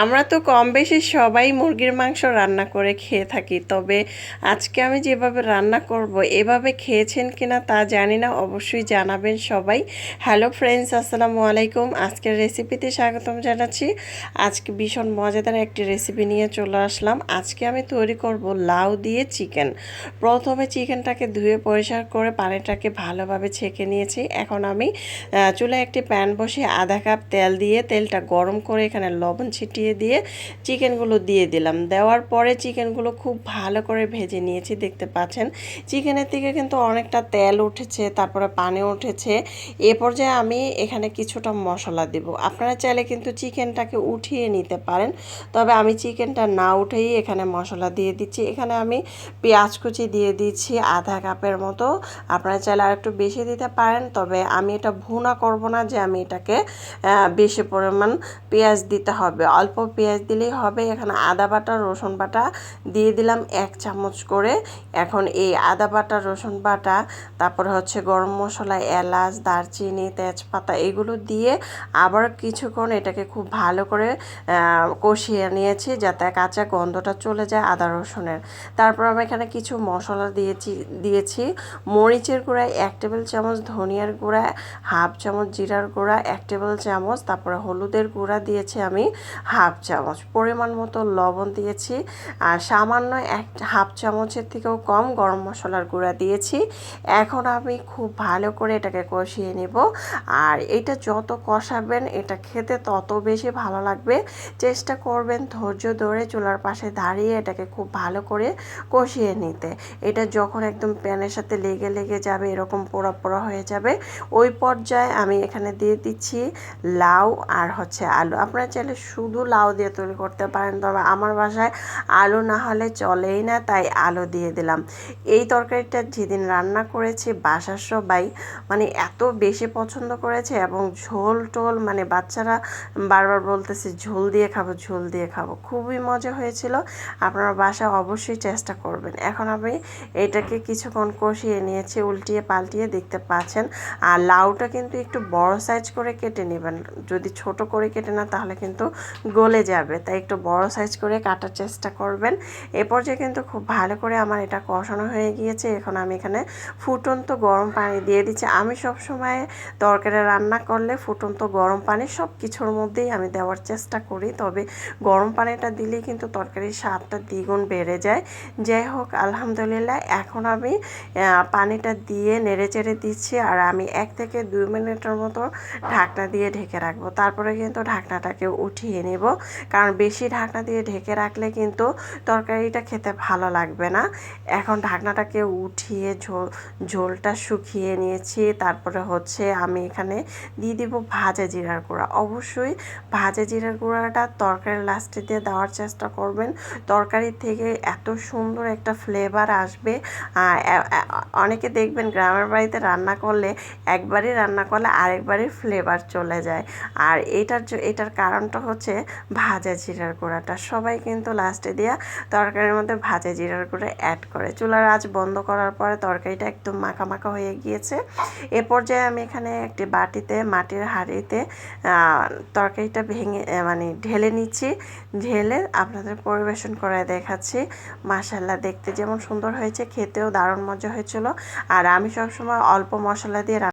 আমরা তো কম বেশি সবাই মুরগির মাংস রান্না করে খেয়ে থাকি, তবে আজকে আমি যেভাবে রান্না করব এভাবে খেয়েছেন কিনা তা জানি না, অবশ্যই জানাবেন সবাই। হ্যালো ফ্রেন্ডস, আসসালামু আলাইকুম। আজকের রেসিপিতে স্বাগতম জানাচ্ছি। আজকে ভীষণ মজাদার একটি রেসিপি নিয়ে চলে আসলাম। আজকে আমি তৈরি করব লাউ দিয়ে চিকেন। প্রথমে চিকেনটাকে ধুয়ে পরিষ্কার করে পানিটাকে ভালোভাবে ছেঁকে নিয়েছি। এখন আমি চুলায় একটি প্যান বসিয়ে আধা কাপ তেল দিয়ে তেলটা গরম করে এখানে লবণ ছিটিয়ে দিয়ে চিকেনগুলো দিয়ে দিলাম। দেওয়ার পরে চিকেনগুলো খুব ভালো করে ভেজে নিয়েছি। দেখতে পাচ্ছেন চিকেনের থেকে কিন্তু অনেকটা তেল উঠেছে, তারপরে পানি উঠেছে। এ পর্যায়ে আমি এখানে কিছুটা মশলা দেব। আপনারা চাইলে কিন্তু চিকেনটাকে উঠিয়ে নিতে পারেন, তবে আমি চিকেনটা না উঠেই এখানে মশলা দিয়ে দিচ্ছি। এখানে আমি পেঁয়াজ কুচি দিয়ে দিচ্ছি আধা কাপের মতো। আপনারা চাইলে আর একটু বেশি দিতে পারেন, তবে আমি এটা ভুনা করব না যে আমি এটাকে বেশি পরিমাণ পেঁয়াজ দিতে হবে, অল্প পেঁয়াজ দিলেই হবে। এখানে আদা বাটা রসুন বাটা দিয়ে দিলাম 1 চামচ করে। এখন এই আদা বাটা রসুন বাটা, তারপরে হচ্ছে গরম মশলা, এলাচ, দারচিনি, তেজপাতা এগুলো দিয়ে আবার কিছুক্ষণ এটাকে খুব ভালো করে কষিয়ে নিয়েছি যাতে কাঁচা গন্ধটা চলে যায় আদা রসুনের। তারপর আমি এখানে কিছু মশলা দিয়েছি মরিচের গুঁড়া 1 টেবিল চামচ, ধনিয়ার গুঁড়া 1/2 চামচ, জিরার গুঁড়া 1 টেবিল চামচ, তারপরে হলুদের গুঁড়া দিয়েছি আমি 1/2 চামচ, পরিমাণ মতো লবণ দিয়েছি, আর সামান্য 1/2 চামচের থেকেও কম গরম মশলার গুঁড়া দিয়েছি। এখন আমি খুব ভালো করে এটাকে কষিয়ে নেব। আর এটা যত কষাবেন এটা খেতে তত বেশি ভালো লাগবে। চেষ্টা করবেন ধৈর্য ধরে চুলার পাশে দাঁড়িয়ে এটাকে খুব ভালো করে কষিয়ে নিতে। এটা যখন একদম প্যানের সাথে লেগে লেগে যাবে, এরকম পোড়া পোড়া হয়ে যাবে, ওই পর্যায়ে আমি এখানে দিয়ে দিচ্ছি লাউ আর হচ্ছে আলু। আপনারা চাইলে শুধু লাউ দিয়ে তৈরি করতে পারেন, তবে আমার বাসায় আলু না হলে চলেই না, তাই আলু দিয়ে দিলাম। এই তরকারিটা যেদিন রান্না করেছি বাসার সবাই মানে এত বেশি পছন্দ করেছে, এবং ঝোল টোল মানে বাচ্চারা বারবার বলতেছে ঝোল দিয়ে খাবো, ঝোল দিয়ে খাবো। খুবই মজা হয়েছিল। আপনারা বাসায় অবশ্যই চেষ্টা করবেন। এখন আমি এটাকে কিছুক্ষণ কষিয়ে নিয়েছি উল্টিয়ে পাল্টিয়ে, দেখতে পাচ্ছেন। আর লাউটা কিন্তু একটু বড় সাইজ করে কেটে নেবেন, যদি ছোট করে কেটে না তাহলে কিন্তু গলে যাবে, তাই একটু বড় সাইজ করে কাটার চেষ্টা করবেন। এ পর্যায়ে কিন্তু খুব ভালো করে আমার এটা কষানো হয়ে গিয়েছে। এখন আমি এখানে ফুটন্ত গরম পানি দিয়ে দিচ্ছি। আমি সব সময় তরকারি রান্না করলে ফুটন্ত গরম পানি সব কিছুর মধ্যেই আমি দেওয়ার চেষ্টা করি, তবে গরম পানিটা দিলেই কিন্তু তরকারির স্বাদটা দ্বিগুণ বেড়ে যায়। যাই হোক, আলহামদুলিল্লাহ এখন আমি পানিটা দিয়ে নেড়ে চেড়ে দিচ্ছি, আর আমি 1 থেকে 2 মিনিটের মতো ঢাকনা দিয়ে ঢেকে রাখবো। তারপরে কিন্তু ঢাকনাটাকে উঠিয়ে নেব, কারণ বেশি ঢাকনা দিয়ে ঢেকে রাখলে কিন্তু তরকারিটা খেতে ভালো লাগবে না। এখন ঢাকনাটাকে উঠিয়ে ঝোলটা শুকিয়ে নিয়েছি। তারপরে হচ্ছে আমি এখানে দিয়ে দিব ভাজা জিরার গুঁড়া। অবশ্যই ভাজা জিরার গুঁড়াটা তরকারির লাস্টে দিয়ে দেওয়ার চেষ্টা করবেন। তরকারি থেকে এত সুন্দর একটা ফ্লেভার আসবে। অনেকে দেখবেন গ্রামের বাড়িতে রান্না করলে একবারই রান্না করলে আরেকবারই ফ্লেভার চলে যায়, আর এটার কারণটা হচ্ছে ভাজা জিরার গুঁড়াটা। সবাই কিন্তু লাস্টে দিয়া তরকারির মধ্যে ভাজা জিরার গুঁড়া অ্যাড করে। চুলার আঁচ বন্ধ করার পরে তরকারিটা একদম মাখা মাখা হয়ে গিয়েছে। এ পর্যায়ে আমি এখানে একটি বাটিতে মাটির হাঁড়িতে তরকারিটা ভেঙে মানে ঢেলে নিচ্ছি। ঢেলে আপনাদের পরিবেশন করে দেখাচ্ছি। মাশাআল্লাহ, দেখতে যেমন সুন্দর হয়েছে খেতেও দারুণ মজা হয়েছিল। আর আমি সবসময় অল্প মশলা দিয়ে